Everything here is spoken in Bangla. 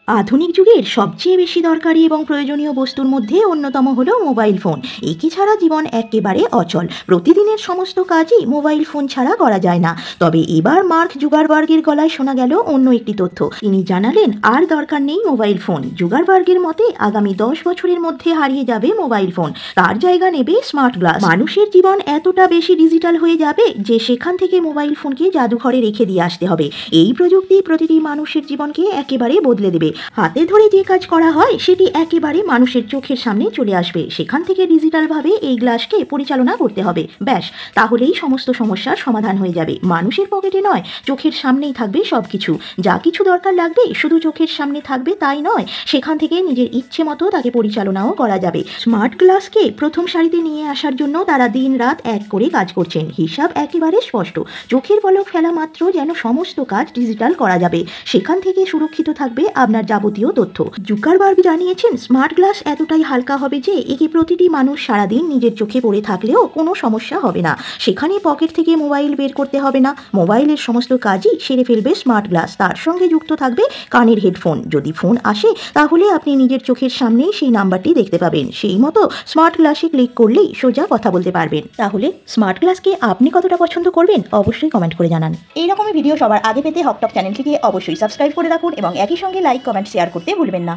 আধুনিক যুগের সবচেয়ে বেশি দরকারি এবং প্রয়োজনীয় বস্তুর মধ্যে অন্যতম হলো মোবাইল ফোন। একে ছাড়া জীবন একেবারে অচল। প্রতিদিনের সমস্ত কাজই মোবাইল ফোন ছাড়া করা যায় না। তবে এবার মার্ক জুগারবার্গের গলায় শোনা গেল অন্য একটি তথ্য। তিনি জানালেন আর দরকার নেই মোবাইল ফোন। জুগারবার্গের মতে আগামী 10 বছরের মধ্যে হারিয়ে যাবে মোবাইল ফোন, তার জায়গা নেবে স্মার্ট গ্লাস। মানুষের জীবন এতটা বেশি ডিজিটাল হয়ে যাবে যে সেখান থেকে মোবাইল ফোনকে জাদুঘরে রেখে দিয়ে আসতে হবে। এই প্রযুক্তি প্রতিটি মানুষের জীবনকে একেবারে বদলে দেবে। হাতে ধরে যে কাজ করা হয় সেটি একেবারে মানুষের চোখের সামনে চলে আসবে। সেখান থেকে ডিজিটালভাবে এই গ্লাসকে পরিচালনা করতে হবে। ব্যাস, তাহলেই সমস্ত সমস্যার সমাধান হয়ে যাবে। মানুষের পকেটে নয়, চোখের সামনেই থাকবে সবকিছু। যা কিছু দরকার লাগবে শুধু চোখের সামনে থাকবে তাই নয়, সেখান থেকে নিজের ইচ্ছে মতো তাকে পরিচালনাও করা যাবে। স্মার্ট গ্লাসকে প্রথম সারিতে নিয়ে আসার জন্য তারা দিন রাত এক করে কাজ করছেন। হিসাব একেবারে স্পষ্ট। চোখের পলক ফেলা মাত্র যেন সমস্ত কাজ ডিজিটাল করা যাবে। সেখান থেকে সুরক্ষিত থাকবে আপনার যাবতীয় তথ্য। জুকারবার্গ জানিয়েছেন স্মার্ট গ্লাস এতটাই হালকা হবে যে একে প্রতিটি মানুষ সারাদিন নিজের চোখে পড়ে থাকলেও কোনো সমস্যা হবে না। সেখানে পকেট থেকে মোবাইল বের করতে হবে না। মোবাইলের সমস্ত কাজই সেরে ফেলবে স্মার্ট গ্লাস। তার সঙ্গে যুক্ত থাকবে কানের হেডফোন। যদি ফোন আসে তাহলে আপনি নিজের চোখের সামনেই সেই নাম্বারটি দেখতে পাবেন। সেই মতো স্মার্ট গ্লাসে ক্লিক করলেই সোজা কথা বলতে পারবেন। তাহলে স্মার্ট গ্লাসকে আপনি কতটা পছন্দ করবেন অবশ্যই কমেন্ট করে জানান। এইরকমই ভিডিও সবার আগে পেতে হকটক চ্যানেলটিকে অবশ্যই সাবস্ক্রাইব করে রাখুন এবং একই সঙ্গে লাইক, কমেন্ট, শেয়ার করতে ভুলবেন না।